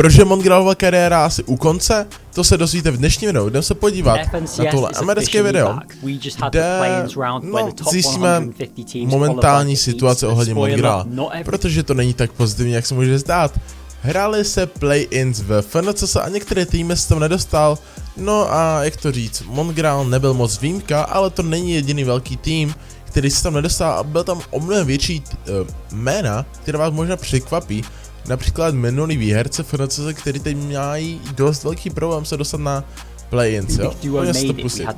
Proč je Mongralova kariéra asi u konce? To se dozvíte v dnešním videu. Jdeme se podívat na tohle americké video, kde zjistíme momentální situaci ohledně Mongrala, protože to není tak pozitivní, jak se může zdát. Hráli se play-ins v FNCS a některé týmy se tam nedostal. No a jak to říct, Mongral nebyl moc výjimka, ale to není jediný velký tým, který se tam nedostal a byl tam o mnohem větší jména, které vás možná překvapí. Například minulý výherce FNCS, který teď mají dost velký problém se dostat na play-ins, jo? Pojďme se to pustit.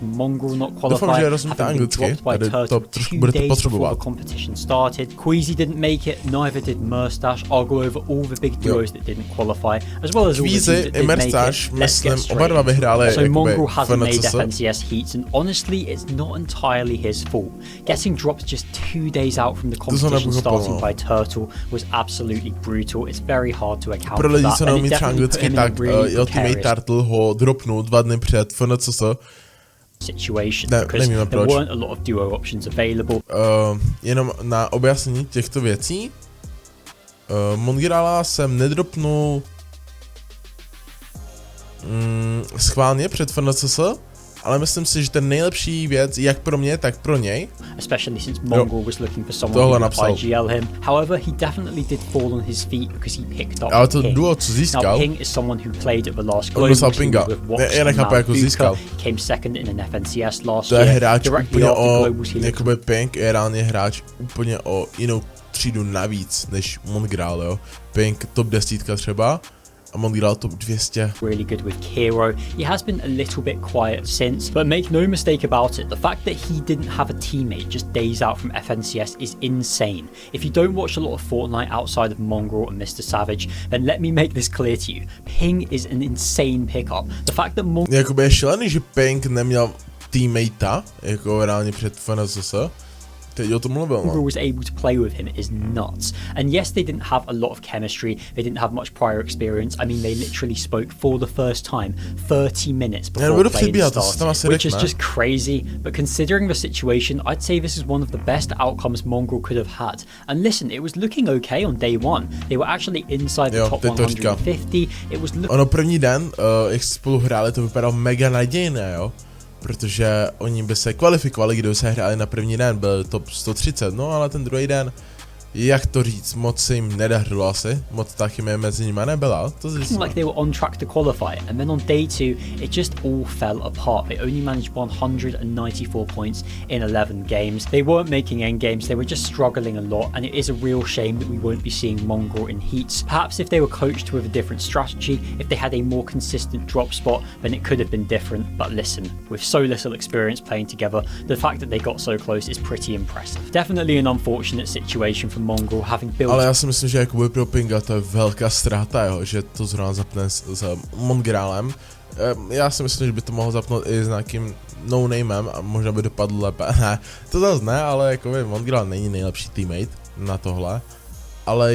Doufám, že rozumíte anglicky, tady to trošku budete potřebovat. Queasy didn't make it, neither did Moustache. I'll go over all the big duos that didn't qualify, as well as all the teams that did make it. Let's get straight in. So Mongrel hasn't made FNCS heats, and honestly, it's not entirely his fault. Getting dropped just 2 days out from the competition starting by Turtle was absolutely brutal. It's very hard to account for that, and it definitely put him in a really precarious Turtle ho dropnul 2 dny před FNCS situation because there weren't a lot of duo options available. Jenom na objasnění těchto věcí, Mongrala jsem nedropnul schválně před FNCS, ale myslím si, že ten nejlepší věc, jak pro mě, tak pro něj. Especially since Mongrel was looking for someone who could IGL him. However, he definitely did fall on his feet because he picked up ale to Ping. duo, co získal, Now Ping is someone who played at the last global with Wox and Malbuka, came second in an FNCS last year. To je hráč úplně o, jakoby Ping je reálně hráč úplně o jinou třídu navíc než Mongral, jo. Ping top 10 třeba. A Mongrel top 200. Really good with Kiro. He has been a little bit quiet since, but make no mistake about it, the fact that he didn't have a teammate just days out from FNCS is insane. If you don't watch a lot of Fortnite outside of Mongrel and Mr. Savage, then let me make this clear to you. Ping is an insane pickup. The fact that Jakoby je šílený, že Ping neměl teammatea, jako reálně před FNCS. Mongrel was able to play with him is nuts. And yes, they didn't have a lot of chemistry, they didn't have much prior experience. I mean, they literally spoke for the first time 30 minutes before playing started, which is just crazy. But considering the situation, I'd say this is one of the best outcomes Mongrel could have had. And listen, it was looking okay on day one. They were actually inside the top 150. It was ono první den, jak spolu hráli, to vypadalo mega nadějné, jo? Protože oni by se kvalifikovali, kdyby se hráli na první den, byl top 130, no ale ten druhý den, jak to říct, moc se jim nedařilo asi, moc ta chemie mezi nimi nebyla, to zjistíme. Like they were on track to qualify, and then on day 2, it just all fell apart. They only managed 194 points in 11 games. They weren't making end games, they were just struggling a lot, and it is a real shame that we won't be seeing Mongrel in heats. Perhaps if they were coached with a different strategy, if they had a more consistent drop spot, then it could have been different. But listen, with so little experience playing together, the fact that they got so close is pretty impressive. Definitely an unfortunate situation for Mongrel having built. Ale já si myslím, že jakoby pro Pinga to je velká ztráta, jo, že to zrovna zapne s Mongralem. Já si myslím, že by to mohl zapnout i s nějakým no-namem a možná by dopadlo lépe. Ne, to zase ne, ale jakoby Mongral není nejlepší teammate na tohle. Ale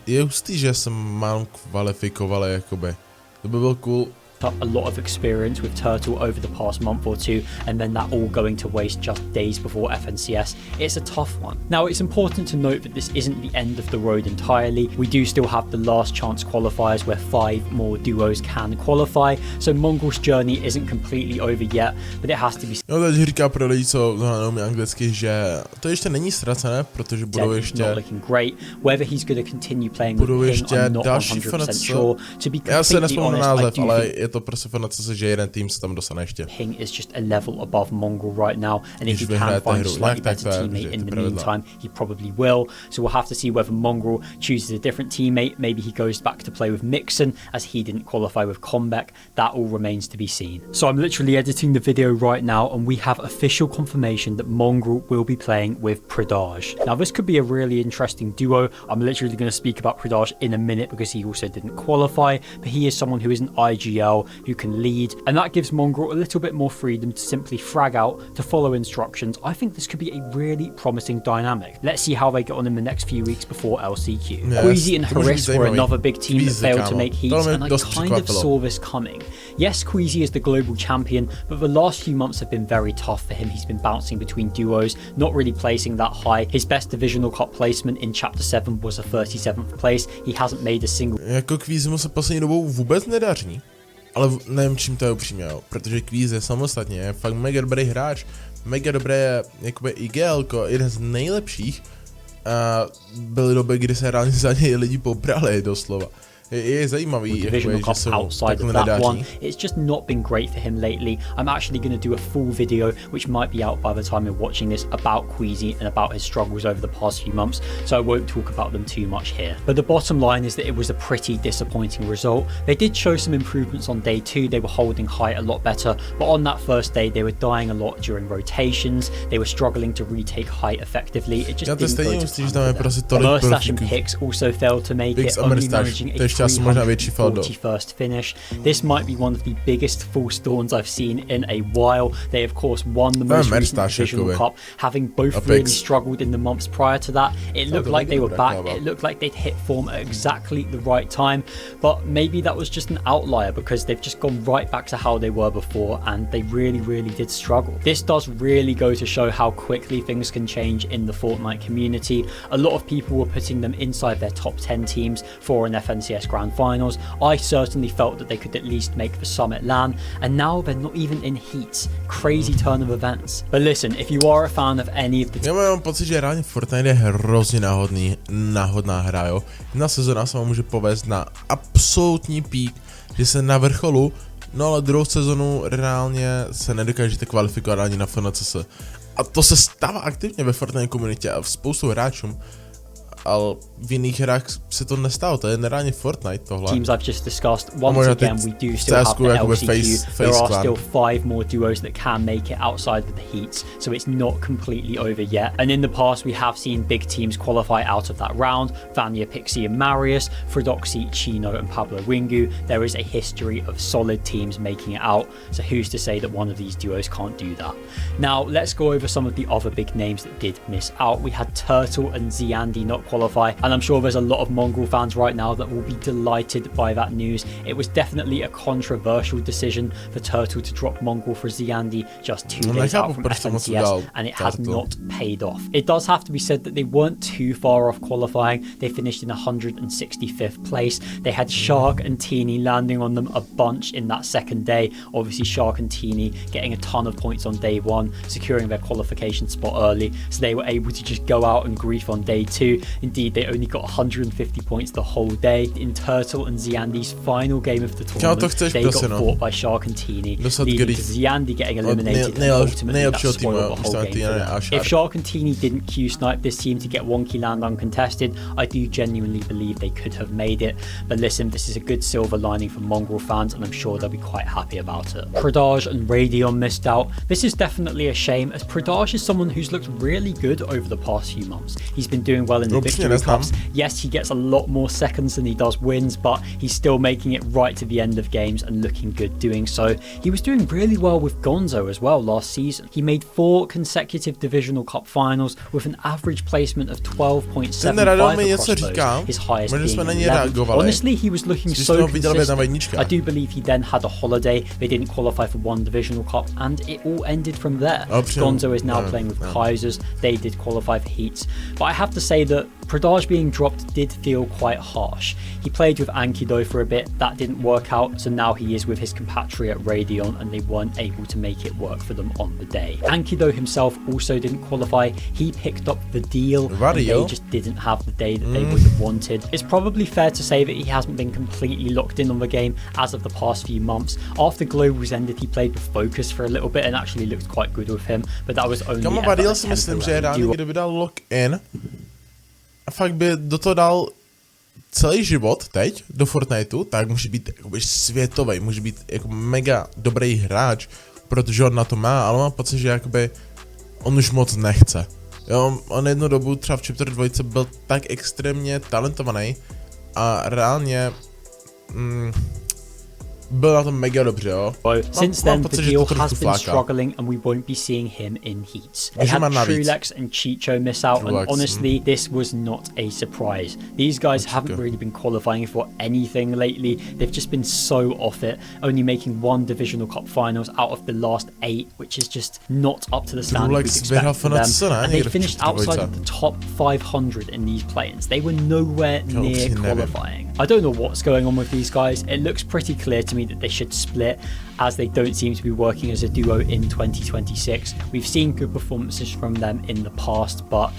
je hustý, že se mám kvalifikovali, jakoby. To by byl cool. A lot of experience with Turtle over the past month or two, and then that all going to waste just days before FNCS. It's a tough one. Now, it's important to note that this isn't the end of the road entirely. We do still have the last chance qualifiers where 5 more duos can qualify, so Mongrel's journey isn't completely over yet, but it has to be. No, teď říká pro lidi, co neumí anglicky, že to ještě není ztracené, protože budou ještě. Not looking great. Whether he's going to continue playing with Ping, I'm not 100% sure. To be completely honest, I do think to prostě FNCS, že jeden tým se tam dostane ještě. Ping is just a level above Mongrel right now, and if he can find a slightly better teammate in the meantime, he probably will. So we'll have to see whether Mongrel chooses a different teammate. Maybe he goes back to play with Mixon, as he didn't qualify with Comeback. That all remains to be seen. So I'm literally editing the video right now, and we have official confirmation that Mongrel will be playing with Pridage. Now this could be a really interesting duo. I'm literally going to speak about Pridage in a minute because he also didn't qualify, but he is someone who is an IGL well, who can lead, and that gives Mongrel a little bit more freedom to simply frag out, to follow instructions. I think this could be a really promising dynamic. Let's see how they get on in the next few weeks before LCQ. Yes, Queasy and Haris were another big team that failed to make heats, and I kind of saw this coming. Yes, Queasy is the global champion, but the last few months have been very tough for him. He's been bouncing between duos, not really placing that high. His best divisional cup placement in Chapter 7 was a 37th place. He hasn't made a single... Jako Queasymu se poslední dobou vůbec nedaří, ale nevím, čím to je upřímně, protože Queasy samostatně je fakt mega dobrý hráč, mega dobré jakoby IGL-ko, jeden z nejlepších, a byly doby, kdy se reálně za něj lidi poprali doslova. Je zajímavý, divisional cup outside of that one. It's just not been great for him lately. I'm actually going to do a full video, which might be out by the time you're watching this, about Queasy and about his struggles over the past few months, so I won't talk about them too much here. But the bottom line is that it was a pretty disappointing result. They did show some improvements on day 2, they were holding height a lot better, but on that first day they were dying a lot during rotations, they were struggling to retake height effectively, it just didn't go to plan. Merstash and Pix also failed to make it, only managing a 341st finish. This might be one of the biggest false dawns I've seen in a while. They of course won the most recent divisional cup, having both really struggled in the months prior to that. It looked like they were back, it looked like they'd hit form at exactly the right time, but maybe that was just an outlier because they've just gone right back to how they were before, and they really did struggle. This does really go to show how quickly things can change in the Fortnite community. A lot of people were putting them inside their top 10 teams for an FNCS Grand Finals. I certainly felt that they could at least make the Summit LAN, and now they're not even in heats. Crazy turn of events. But listen, if you are a fan of any of the... Já mám pocit, že reálně Fortnite je hrozně náhodná hra, jo. Jedna sezona se vám může povést na absolutní pík, že se na vrcholu, no ale druhou sezonu reálně se nedokážete kvalifikovat ani na FNCS. A to se stává aktivně ve Fortnite komunitě a v spoustu hráčům. Ale v jiných hrách se to nestalo, to je nereálně Fortnite tohle. Teams I've just discussed, once again we do still have the LCQ, there are still 5 more duos that can make it outside of the heats, so it's not completely over yet. And in the past we have seen big teams qualify out of that round, Vanya, Pixie and Marius, Fredoxy, Chino and Pablo Wingu. There is a history of solid teams making it out, so who's to say that one of these duos can't do that. Now let's go over some of the other big names that did miss out. We had Turtle and Ziandi not qualify, and I'm sure there's a lot of Mongrel fans right now that will be delighted by that news. It was definitely a controversial decision for Turtle to drop Mongrel for Ziandi just 2 days out from FNCS, and it has not paid off. It does have to be said that they weren't too far off qualifying. They finished in 165th place. They had Shark and Teeny landing on them a bunch in that second day. Obviously Shark and Teeny getting a ton of points on day 1, securing their qualification spot early, so they were able to just go out and grief on day 2. Indeed, they only got 150 points the whole day. In Turtle and Ziandi's final game of the tournament, they got fought by Shark and Teeny, leading to Ziandi getting eliminated and ultimately that spoiled the whole game for them. If Shark and Teeny didn't Q-snipe this team to get Wonky land uncontested, I do genuinely believe they could have made it. But listen, this is a good silver lining for Mongrel fans, and I'm sure they'll be quite happy about it. Pradaj and Radion missed out. This is definitely a shame, as Pradaj is someone who's looked really good over the past few months. He's been doing well in the Victory Cups. Yes, he gets a lot more seconds than he does wins, but he's still making it right to the end of games and looking good doing so. He was doing really well with Gonzo as well last season. He made 4 consecutive Divisional Cup finals with an average placement of 12.75 across those, his highest being 11. Honestly, he was looking so consistent. I do believe he then had a holiday. They didn't qualify for 1 Divisional Cup, and it all ended from there. Gonzo is now playing with Kaisers. They did qualify for heats, but I have to say that Pradaj being dropped did feel quite harsh. He played with Ankido for a bit, that didn't work out, so now he is with his compatriot Radion, and they weren't able to make it work for them on the day. Ankido himself also didn't qualify. He picked up the deal, and they just didn't have the day that they would have wanted. It's probably fair to say that he hasn't been completely locked in on the game as of the past few months. After Globals ended, he played with Focus for a little bit and actually looked quite good with him, but that was only a fakt by do toho dal celý život teď do Fortniteu, tak může být jakoby světový, může být jako mega dobrý hráč, protože on na to má, ale mám pocit, že jakoby on už moc nechce. Jo, on jednu dobu třeba v Chapter 2 byl tak extrémně talentovaný a reálně byl na tom mega dobře, jo. Since then, the deal has been struggling and we won't be seeing him in heats. They had Trulex and Chicho miss out, and honestly, this was not a surprise. These guys haven't really been qualifying for anything lately. They've just been so off it, only making 1 Divisional Cup finals out of the last 8, which is just not up to the standard we'd expect from them. And they finished outside of the top 500 in these play-ins. They were nowhere near qualifying. I don't know what's going on with these guys. It looks pretty clear to me that they should split, as they don't seem to be working as a duo in 2026. We've seen good performances from them in the past, but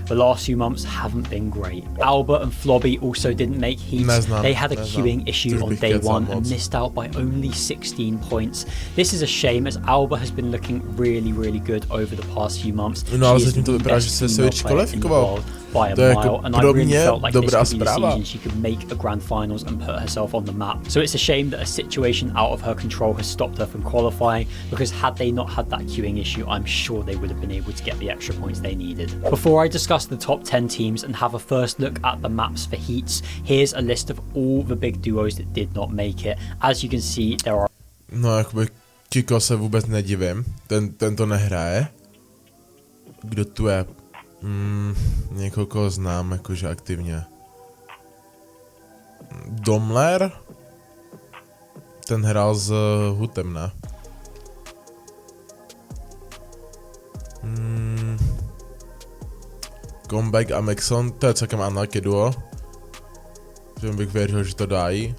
the last few months haven't been great. Albert and Flobby also didn't make heats. They had a queuing issue on day 1 and missed out by only 16 points. This is a shame, as Albert has been looking really good over the past few months. No, zatím to vypadá, že se Switch kvalifikoval. By a mile, and I really felt like this could be the season she could make a grand finals and put herself on the map. So it's a shame that a situation out of her control has stopped her from qualifying, because had they not had that queuing issue, I'm sure they would have been able to get the extra points they needed. Before I discuss the top 10 teams and have a first look at the maps for heats, here's a list of all the big duos that did not make it. As you can see, there are... No, jakoby Kiko se vůbec nedivím, ten to nehraje. Kdo tu je? Někoho znám jakože aktivně. Domler? Ten hrál s Hutem, ne? Comeback a Maxon, to je celkem unlucky duo. Že bych věřil, že to dají.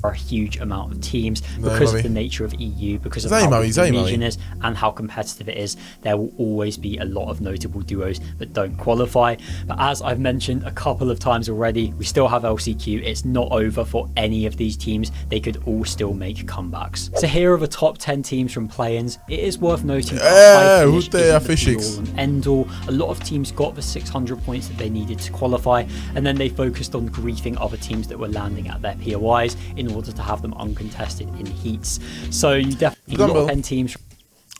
A huge amount of teams because of the nature of EU, because of how big the region is and how competitive it is. There will always be a lot of notable duos that don't qualify, but as I've mentioned a couple of times already, we still have LCQ. It's not over for any of these teams. They could all still make comebacks. So here are the top 10 teams from play-ins. It is worth noting that high finish isn't the be-all and end-all. A lot of teams got the 600 points that they needed to qualify, and then they focused on griefing other teams that were landing at their POIs in order to have them uncontested in heats. So you definitely got 10 teams.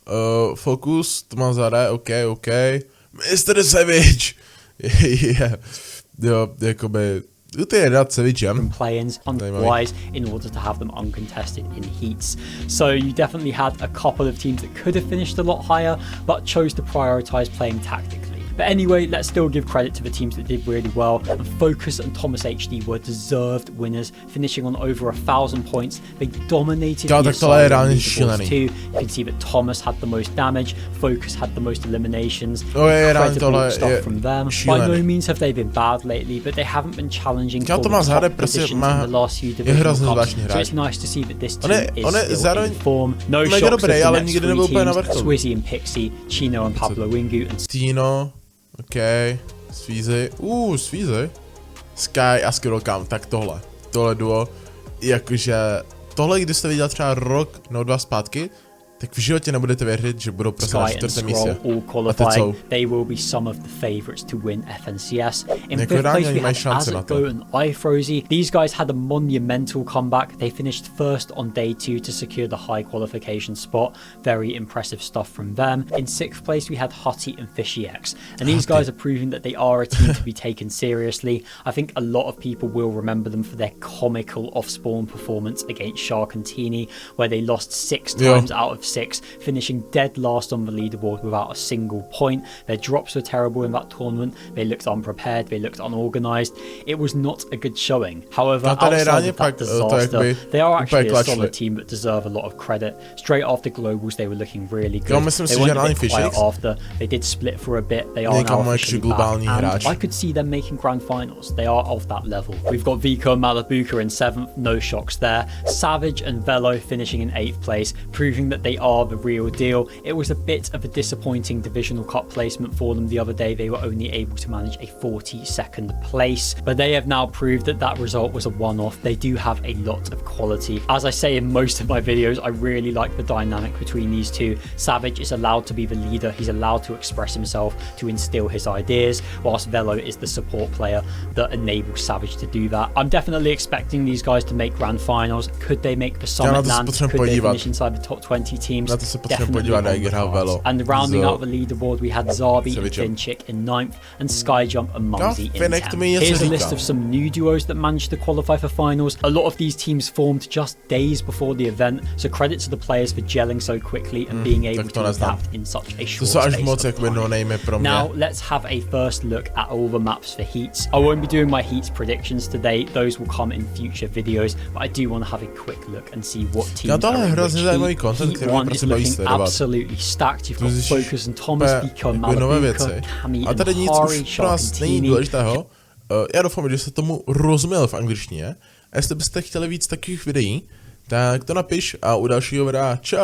Focus, Tomazare, okay. Mr. Savage! Yeah. Jo, jakoby... To je rád Savagem. Play-ins wise in order to have them uncontested in heats. So you definitely had a couple of teams that could have finished a lot higher, but chose to prioritize playing tactically. But anyway, let's still give credit to the teams that did really well, and Focus and Thomas HD were deserved winners, finishing on over 1,000 points. They dominated the leaderboards too. You can see that Thomas had the most damage, Focus had the most eliminations. Incredible stuff from them. By no means have they been bad lately, but they haven't been challenging for the top positions in the last few divisional cups. So it's nice to see that this team is still in form. No shocks of the next 3 teams, Swizzy and Pixie, Chino and Pablo Wingu, and Tino. OK, Svízy, Svízy, Sky a Skillcam, tak tohle duo, jakože, tohle když jste viděl třeba rok nebo 2 zpátky, tak v životě nebudete věřit, že budou prostě na 4. místě. A teď jsou. They will be some of the favorites to win FNCS. In 5th place we had Azitgo and iFrozy. These guys had a monumental comeback. They finished first on day 2 to secure the high qualification spot. Very impressive stuff from them. In 6th place we had Hutty and Fishy X. And these guys are proving that they are a team to be taken seriously. I think a lot of people will remember them for their comical off-spawn performance against Shark and Teeny, where they lost 6 times out of 6, finishing dead last on the leaderboard without a single point. Their drops were terrible in that tournament. They looked unprepared, they looked unorganized. It was not a good showing. However, outside of that disaster, they are actually a solid team that deserve a lot of credit. Straight after Globals, they were looking really good. They went a bit quiet after. They did split for a bit. They are now officially back, and I could see them making grand finals. They are of that level. We've got Vico and Malabuka in 7th, no shocks there. Savage and Velo finishing in 8th place, proving that they are the real deal. It was a bit of a disappointing divisional cup placement for them the other day. They were only able to manage a 42nd place, but they have now proved that that result was a one-off. They do have a lot of quality. As I say in most of my videos, I really like the dynamic between these two. Savage is allowed to be the leader. He's allowed to express himself, to instill his ideas, whilst Velo is the support player that enables Savage to do that. I'm definitely expecting these guys to make grand finals. Could they make the Summit land? Could they finish inside the top 20 teams. Na to se potřebujeme podívat, jak hrál Velo. And rounding out the leaderboard, we had Zabi and Finchik in 9th and Skyjump and Mumsy in 10th. Here's a list of some new duos that managed to qualify for finals. A lot of these teams formed just days before the event, so credit to the players for gelling so quickly and being able to adapt in such a short space of time. Now let's have a first look at all the maps for heats. I won't be doing my heats predictions today, those will come in future videos, but I do want to have a quick look and see what teams are in which heat. Heat 1 is looking absolutely stacked. You've got Focus and Thomas, Vika, Malabuka, Kami and Hari, Sharkantini. Já doufám, že jste tomu rozuměl v angličtině. A jestli byste chtěli víc takových videí, tak to napiš a u dalšího videa čau.